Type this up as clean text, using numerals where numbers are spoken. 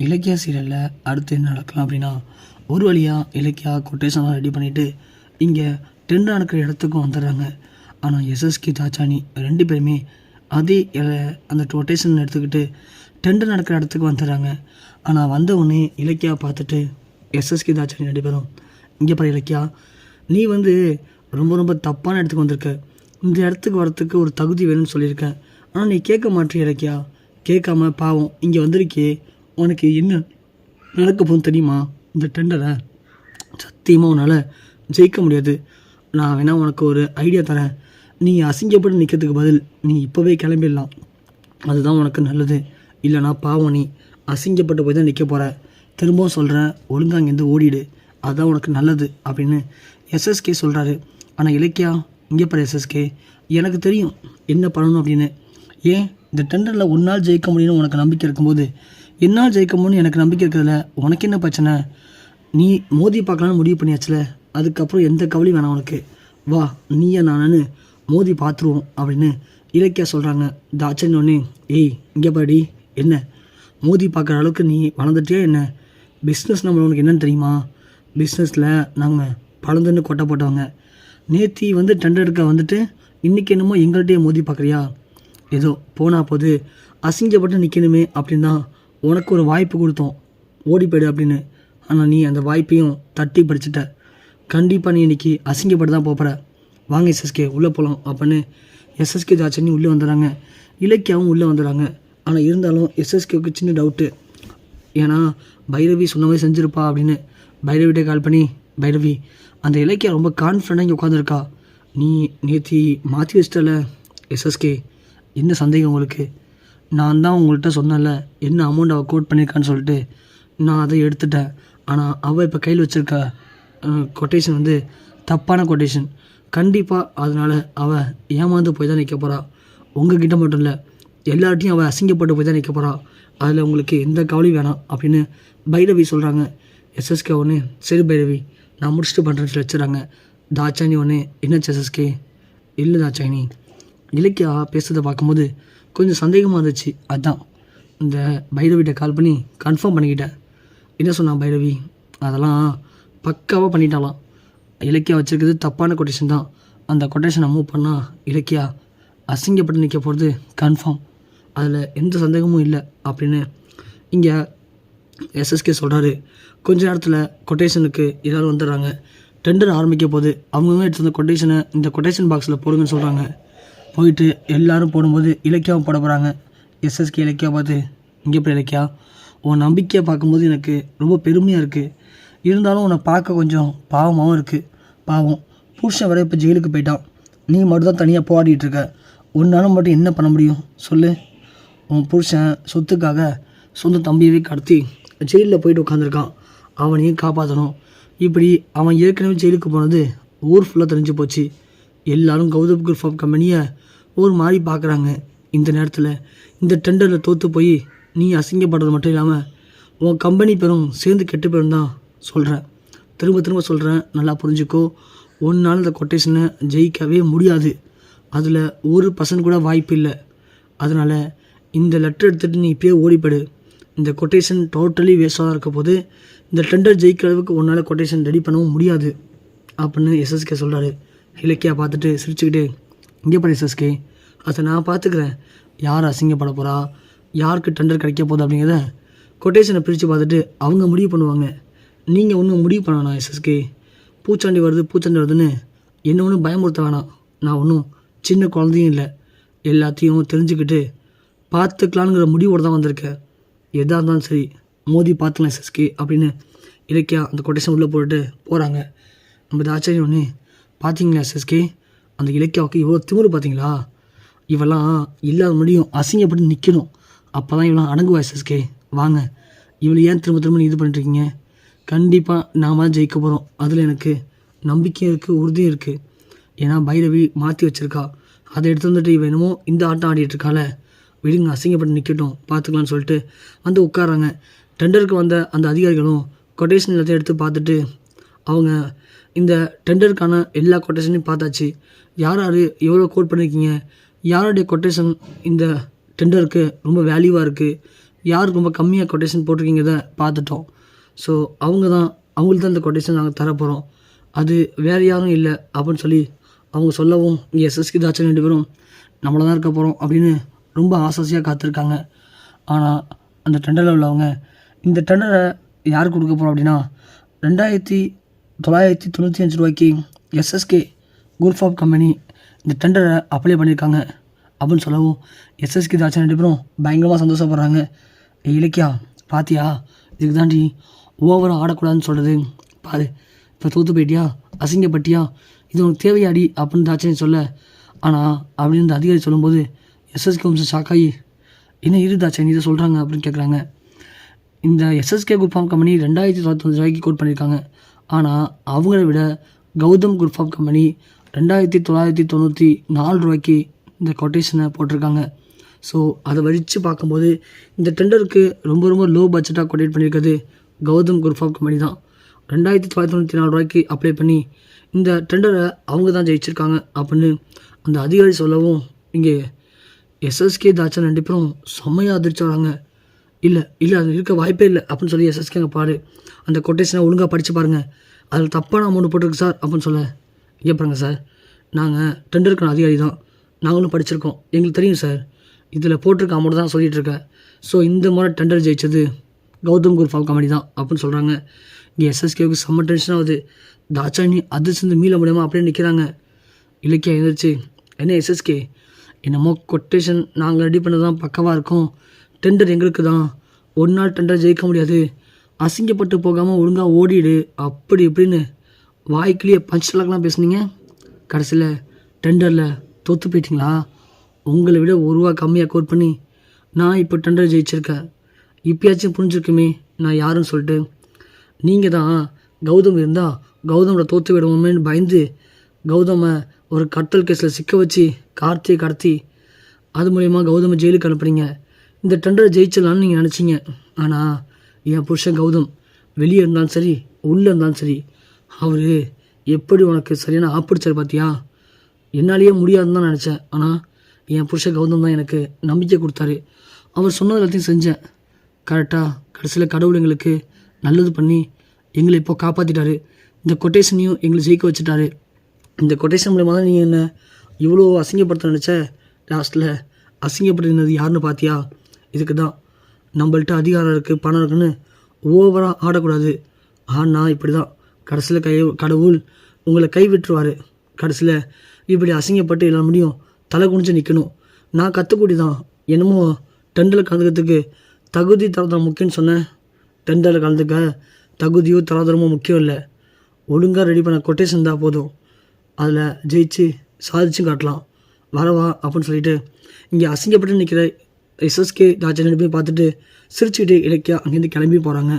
இலக்கியா சீரியலில் அடுத்து என்ன நடக்கலாம் அப்படின்னா, ஒரு வழியாக இலக்கியா கொட்டேஷன்லாம் ரெடி பண்ணிவிட்டு இங்கே டெண்டர் நடக்கிற இடத்துக்கும் வந்துடுறாங்க. ஆனால் எஸ்எஸ்கே தாச்சானி 2 பேருமே அதே அந்த கொட்டேஷன் எடுத்துக்கிட்டு டெண்டர் நடக்கிற இடத்துக்கு வந்துடுறாங்க. ஆனால் வந்த உடனே இலக்கியா பார்த்துட்டு எஸ்எஸ்கே தாச்சானி 2 பேரும், இங்கே பாரு இலக்கியா, நீ ரொம்ப ரொம்ப தப்பான இடத்துக்கு வந்திருக்க. இந்த இடத்துக்கு வரத்துக்கு ஒரு தகுதி வேணும்னு சொல்லியிருக்கேன். ஆனால் நீ கேட்க மாட்டே இலக்கியா. கேட்காம பாவம் இங்கே வந்திருக்கே, உனக்கு என்ன நடக்க போகுது தெரியுமா? இந்த டெண்டரை சத்தியமாக உன்னால் ஜெயிக்க முடியாது. நான் வேணால் உனக்கு ஒரு ஐடியா தரேன். நீ அசிங்கப்பட்டு நிற்கிறதுக்கு பதில் நீ இப்போவே கிளம்பிடலாம். அதுதான் உனக்கு நல்லது. இல்லைனா பாவம் நீ அசிங்கப்பட்டு போய் தான் நிற்க போகிற. திரும்பவும் சொல்கிறேன், ஒழுங்காக இங்கேருந்து ஓடிடு. அதுதான் உனக்கு நல்லது அப்படின்னு எஸ்எஸ்கே சொல்கிறாரு. ஆனால் இலக்கியா, இங்கே பாரு எஸ்எஸ்கே, எனக்கு தெரியும் என்ன பண்ணணும் அப்படின்னு. ஏன் இந்த டெண்டரில் உன்னால் ஜெயிக்க முடியும்னு உனக்கு நம்பிக்கை இருக்கும்போது என்னால் ஜெயிக்க முடியும்னு எனக்கு நம்பிக்கை இருக்கிறதுல உனக்கு என்ன பிரச்சனை? நீ மோதி பார்க்கலான்னு முடிவு பண்ணியாச்சுல, அதுக்கப்புறம் எந்த கவலையும் வேணாம் உனக்கு. வா, நீயா நானு மோதி பார்த்துருவோம் அப்படின்னு இலக்கியா சொல்கிறாங்க. தாச்சன்னொன்னே, ஏய் இங்கே பாடி, என்ன மோதி பார்க்குற அளவுக்கு நீ வளர்ந்துட்டியா என்ன? பிஸ்னஸ் நம்ம உனக்கு என்னன்னு தெரியுமா? பிஸ்னஸில் நாங்கள் பழந்துன்னு கொட்டை போட்டவங்க. நேத்தி டெண்டர் எடுக்க வந்துட்டு இன்றைக்கி என்னமோ எங்கள்கிட்டயே மோதி பார்க்குறியா? ஏதோ போனால் போது அசிங்கப்பட்டு நிற்கணுமே அப்படின்னு தான் உனக்கு ஒரு வாய்ப்பு கொடுத்தோம், ஓடி போய்டு அப்படின்னு. ஆனால் நீ அந்த வாய்ப்பையும் தட்டி படிச்சுட்ட. கண்டிப்பாக நீ இன்றைக்கி அசிங்கப்பட்டு தான் போகிற. வாங்க எஸ்எஸ்கே உள்ளே போகலாம் அப்படின்னு எஸ்எஸ்கே தாச்சனி உள்ளே வந்துடுறாங்க. இலக்கியாவும் உள்ளே வந்துடுறாங்க. ஆனால் இருந்தாலும் எஸ்எஸ்கேவுக்கு சின்ன டவுட்டு. ஏன்னா பைரவி சொன்ன மாதிரி செஞ்சுருப்பா அப்படின்னு பைரவிட்டே கால் பண்ணி, பைரவி, அந்த இலக்கியா ரொம்ப கான்ஃபிடண்டாக இங்கே உட்காந்துருக்கா. நீ நேற்றி மாற்றி வச்சிட்டல எஸ்எஸ்கே, என்ன சந்தேகம் உங்களுக்கு? நான் தான் உங்கள்கிட்ட சொன்னல என்ன அமௌண்ட் அவள் கோட் பண்ணியிருக்கான்னு சொல்லிட்டு. நான் அதை எடுத்துட்டேன். ஆனால் அவள் இப்போ கையில் வச்சுருக்க கொட்டேஷன் தப்பான கொட்டேஷன். கண்டிப்பாக அதனால் அவள் ஏமாந்து போய் தான் நிற்க போகிறா. உங்ககிட்ட மட்டும் இல்லை, எல்லார்ட்டையும் அவள் அசிங்கப்பட்டு போய் தான் நிற்க போகிறா. அதில் உங்களுக்கு எந்த கவலையும் வேணாம் அப்படின்னு பைரவி சொல்கிறாங்க. எஸ்எஸ்கே ஒன்று, சரி பைரவி நான் முடிச்சுட்டு பண்ணுறேன்னு வச்சுறாங்க. தாச்சானி ஒன்று, என்னாச்சு எஸ்எஸ்கே? இல்லை தாச்சானி, இலக்கியா பேசுகிறத பார்க்கும்போது கொஞ்சம் சந்தேகமாக இருந்துச்சு. அதுதான் இந்த பைரவிட்ட கால் பண்ணி கன்ஃபார்ம் பண்ணிக்கிட்டேன். என்ன சொன்னான் பைரவி? அதெல்லாம் பக்காவாக பண்ணிட்டாலாம். இலக்கியா வச்சுருக்கிறது தப்பான கொட்டேஷன் தான். அந்த கொட்டேஷனை மூவ் பண்ணால் இலக்கியா அசிங்கப்பட்டு நிற்க போகிறது கன்ஃபார்ம். அதில் எந்த சந்தேகமும் இல்லை அப்படின்னு இங்கே எஸ்எஸ்கே சொல்கிறாரு. கொஞ்ச நேரத்தில் கொட்டேஷனுக்கு எல்லோரும் வந்துடுறாங்க. டெண்டர் ஆரம்பிக்க போது அவங்கவுங்க எடுத்து வந்த கொட்டேஷனை இந்த கொட்டேஷன் பாக்ஸில் போடுங்கன்னு சொல்கிறாங்க. போயிட்டு எல்லோரும் போடும்போது இலக்கியாவும் போட போகிறாங்க. எஸ்எஸ்கே இலக்கியா பார்த்து, இங்கே போய் இலக்கியா, உன் நம்பிக்கையை பார்க்கும்போது எனக்கு ரொம்ப பெருமையாக இருக்குது. இருந்தாலும் உன்னை பார்க்க கொஞ்சம் பாவமாகவும் இருக்குது. பாவம், புருஷன் வர இப்போ ஜெயிலுக்கு போயிட்டான். நீ மட்டும் தான் தனியாக போராடிட்டுருக்க. உன்னால் மட்டும் என்ன பண்ண முடியும் சொல்லு? உன் புருஷன் சொத்துக்காக சொந்த தம்பியவே கடத்தி ஜெயிலில் போயிட்டு உட்காந்துருக்கான். அவனையும் காப்பாற்றணும். இப்படி அவன் ஏற்கனவே ஜெயிலுக்கு போனது ஊர் ஃபுல்லாக தெரிஞ்சு போச்சு. எல்லோரும் கௌதம் குரூப் ஆஃப் கம்பெனியை ஒரு மாதிரி பார்க்குறாங்க. இந்த நேரத்தில் இந்த டெண்டரில் தோற்று போய் நீ அசிங்கப்படுறது மட்டும் இல்லாமல் உன் கம்பெனி பேரும் சேர்ந்து கெட்டு போயிடும் தான் சொல்கிறேன். திரும்ப திரும்ப சொல்கிறேன், நல்லா புரிஞ்சுக்கோ. ஒன்றால் இந்த கொட்டேஷனை ஜெயிக்கவே முடியாது. அதில் 1% கூட வாய்ப்பு இல்லை. அதனால் இந்த லெட்டர் எடுத்துகிட்டு நீ இப்போயே ஓடிப்படு. இந்த கொட்டேஷன் டோட்டலி வேஸ்ட்டாக இருக்க போது இந்த டெண்டர் ஜெயிக்கிற அளவுக்கு ஒன்றால் கொட்டேஷன் ரெடி பண்ணவும் முடியாது அப்படின்னு எஸ்எஸ்கே சொல்கிறாரு. இலக்கியா பார்த்துட்டு சிரிச்சுக்கிட்டு, இங்கே பாரு எஸ்எஸ்கே, அதை நான் பார்த்துக்கிறேன். யார் அசிங்கப்பட போகிறா, யாருக்கு டெண்டர் கிடைக்க போகுது அப்படிங்கிறத கொட்டேஷனை பிரித்து பார்த்துட்டு அவங்க முடிவு பண்ணுவாங்க. நீங்கள் ஒன்றும் முடிவு பண்ண வேணாம் எஸ்எஸ்கே. பூச்சாண்டி வருதுன்னு என்ன ஒன்றும் பயமுறுத்த வேணாம். நான் ஒன்றும் சின்ன குழந்தையும் இல்லை. எல்லாத்தையும் தெரிஞ்சுக்கிட்டு பார்த்துக்கலான்ங்கிற முடிவோடு தான் வந்திருக்கேன். எதாக இருந்தாலும் சரி மோதி பார்த்துக்கலாம் எஸ்எஸ்கே அப்படின்னு இலக்கியா அந்த கொட்டேஷன் உள்ளே போட்டுட்டு போகிறாங்க. நம்ம தாச்சாரி ஒன்று, பார்த்தீங்களா எஸ்எஸ்கே, அந்த இலக்கியாவுக்கு இவ்வளோ திமிரு பார்த்தீங்களா? இவெல்லாம் இல்லாத முடியும் அசிங்கப்பட்டு நிற்கணும். அப்போ தான் இவெல்லாம் அடங்குவா எஸ்எஸ்கே. வாங்க, இவளை ஏன் திரும்ப திரும்ப இது பண்ணிட்டுருக்கீங்க? கண்டிப்பாக நாம் தான் ஜெயிக்க போகிறோம். அதில் எனக்கு நம்பிக்கையும் இருக்குது, உறுதியும் இருக்குது. ஏன்னா பைரவி மாற்றி வச்சுருக்கா. அதை எடுத்து வந்துட்டு இவன் என்னமோ இந்த ஆட்டம் ஆடிட்டுருக்கால, விடுங்க அசிங்கப்பட்டு நிற்கட்டும், பார்த்துக்கலான்னு சொல்லிட்டு உட்காராங்க. டெண்டருக்கு வந்த அந்த அதிகாரிகளும் கொட்டேஷன் எல்லாத்தையும் எடுத்து பார்த்துட்டு அவங்க இந்த டெண்டருக்கான எல்லா கொட்டேஷனையும் பார்த்தாச்சு. யார் யார் எவ்வளோ கோட் பண்ணியிருக்கீங்க, யாருடைய கொட்டேஷன் இந்த டெண்டருக்கு ரொம்ப வேல்யூவாக இருக்குது, யார் ரொம்ப கம்மியாக கொட்டேஷன் போட்டிருக்கீங்கிறத பார்த்துட்டோம். ஸோ அவங்களுக்கு தான் இந்த கொட்டேஷன் நாங்கள் தரப்போகிறோம். அது வேறு யாரும் இல்லை அப்படின்னு சொல்லி அவங்க சொல்லவும் எஸ்எஸ்கே தாட்சாயணி 2 பேரும் நம்மள தான் இருக்க போகிறோம் அப்படின்னு ரொம்ப ஆசாசியாக காத்திருக்காங்க. ஆனால் அந்த டெண்டரில் உள்ளவங்க இந்த டெண்டரை யாருக்கு கொடுக்க போகிறோம் அப்படின்னா 2995 ரூபாய்க்கு எஸ்எஸ்கே குரூப் ஆஃப் கம்பெனி இந்த டெண்டரை அப்ளை பண்ணியிருக்காங்க அப்படின்னு சொல்லவும் எஸ்எஸ்கே தாட்சாயணி 2 பேரும் பயங்கரமாக சந்தோஷப்படுறாங்க. இலக்கியா பாத்தியா, இதுக்கு தாண்டி ஓவராக ஆடக்கூடாதுன்னு சொல்கிறது பாரு, இப்போ தோற்று போயிட்டியா, அசிங்கப்பட்டியா, இது உனக்கு தேவையாடி அப்படின்னு தாட்சாயணி சொல்ல, ஆனால் அப்படின்னு இந்த அதிகாரி சொல்லும்போது எஸ்எஸ்கே வம்சம் ஷாக்காகி என்ன இரு தாட்சாயணி இதை சொல்கிறாங்க அப்படின்னு கேட்குறாங்க. இந்த எஸ்எஸ்கே குரூப் ஆஃப் கம்பெனி 2995 ரூபாய்க்கு கோட் பண்ணியிருக்காங்க. ஆனால் அவங்கள விட கௌதம் குரூப் ஆஃப் கம்பெனி 2994 ரூபாய்க்கு இந்த கொட்டேஷனை போட்டிருக்காங்க. ஸோ அதை வச்சு பார்க்கும்போது இந்த டெண்டருக்கு ரொம்ப ரொம்ப லோ பட்ஜெட்டாக கொட்டேட் பண்ணியிருக்கிறது கௌதம் குரூப் ஆஃப் கம்பெனி தான். 2994 ரூபாய்க்கு அப்ளை பண்ணி இந்த டெண்டரை அவங்க தான் ஜெயிச்சிருக்காங்க அப்படின்னு அந்த அதிகாரி சொல்லவும் இங்கே எஸ்எஸ்கே தாட்சாயணி 2 பேரும் செம்மையாக அதிர்ச்சி வராங்க. இல்லை அது இருக்க வாய்ப்பே இல்லை அப்படின்னு சொல்லி எஸ்எஸ்கேங்க பாரு, அந்த கொட்டேஷனை ஒழுங்காக படித்து பாருங்கள், அதில் தப்பான அமௌண்ட் போட்டிருக்கு சார் அப்படின்னு சொல்ல, இங்கே பாருங்கள் சார், நாங்கள் டெண்டருக்கான அதிகாரி தான், நாங்களும் படிச்சிருக்கோம், எங்களுக்கு தெரியும் சார், இதில் போட்டிருக்க அமௌண்ட் தான் சொல்லிகிட்டு இருக்கேன். ஸோ இந்த மாதிரி டெண்டர் ஜெயிச்சது கௌதம் குரூப் ஆஃப் கம்பெனி தான் அப்படின்னு சொல்கிறாங்க. இங்கே எஸ்எஸ்கேவுக்கு செம்ம டென்ஷன் ஆகுது. தாட்சாயணி அதிர்ந்து மீள முடியாமல் அப்படியே நிற்கிறாங்க. இலக்கியா எழுந்திரிச்சு, என்ன எஸ்எஸ்கே, என்னமோ கொட்டேஷன் நாங்கள் ரெடி பண்ணது தான் பக்கவாக இருக்கும், டெண்டர் எங்களுக்கு தான், ஒரு நாள் டெண்டர் ஜெயிக்க முடியாது, அசிங்கப்பட்டு போகாமல் ஒழுங்காக ஓடிடு அப்படி இப்படின்னு வாய்க்கிலேயே பஞ்ச்லாக்லாம் பேசுனீங்க, கடைசியில் டெண்டரில் தோற்று போயிட்டீங்களா? உங்களை விட 1 ரூபா கம்மியாக கோட் பண்ணி நான் இப்போ டெண்டர் ஜெயிச்சிருக்கேன், இப்போயாச்சும் புரிஞ்சிருக்குமே நான் யாருன்னு சொல்லிட்டு. நீங்கள் தான் கௌதம் இருந்தால் கௌதமோட தோற்று விடுவோமேன்னு பயந்து கௌதமை ஒரு கட்டல் கேஸில் சிக்க வச்சு கார்த்தியை கடத்தி அது மூலயமா கௌதமை ஜெயிலுக்கு அனுப்புறீங்க. இந்த டெண்டரை ஜெயிச்சிடலான்னு நீங்கள் நினச்சிங்க. ஆனால் என் புருஷன் கௌதம் வெளியே இருந்தாலும் சரி உள்ளே இருந்தாலும் சரி அவர் எப்படி உனக்கு சரியான ஆப்பிடிச்சார் பார்த்தியா? என்னாலேயே முடியாதுன்னு தான் நினச்சேன். ஆனால் என் புருஷன் கௌதம் தான் எனக்கு நம்பிக்கை கொடுத்தாரு. அவர் சொன்னது எல்லாத்தையும் செஞ்சேன் கரெக்டாக. கடைசியில் கடவுள் எங்களுக்கு நல்லது பண்ணி எங்களை இப்போ காப்பாற்றிட்டாரு. இந்த கொட்டேஷனையும் எங்களை ஜெயிக்க வச்சுட்டாரு. இந்த கொட்டேஷன் மூலமாக தான் நீங்கள் என்ன இவ்வளோ அசிங்கப்படுத்த நினச்ச, லாஸ்ட்டில் அசிங்கப்படுத்தினது யாருன்னு பார்த்தியா? இதுக்கு தான் நம்மள்ட்ட அதிகாரம் இருக்குது, பணம் இருக்குன்னு ஓவராக ஆடக்கூடாது. ஆனால் இப்படி தான் கடைசியில் கடவுள் உங்களை கைவிட்டுருவார். கடைசியில் இப்படி அசிங்கப்பட்டு எல்லாம் முடியும் தலை குனிஞ்சு நிற்கணும். நான் கற்றுக்கூடி தான் என்னமோ டெண்டரில் கலந்துக்கிறதுக்கு தகுதி தராதரம் முக்கியம்னு சொன்னேன். டெண்டரில் கலந்துக்க தகுதியோ தராதரமோ முக்கியம் இல்லை, ஒழுங்காக ரெடி பண்ண கொட்டேஷன் தான் போதும், அதில் ஜெயிச்சு சாதிச்சும் காட்டலாம், வரவா அப்படின்னு சொல்லிட்டு இங்கே அசிங்கப்பட்டு நிற்கிற எஸ்எஸ்கே தாட்சாயணி 2 பேரும் பார்த்துட்டு சிரிச்சுக்கிட்டு இலக்கியா அங்கேருந்து கிளம்பி போகிறாங்க.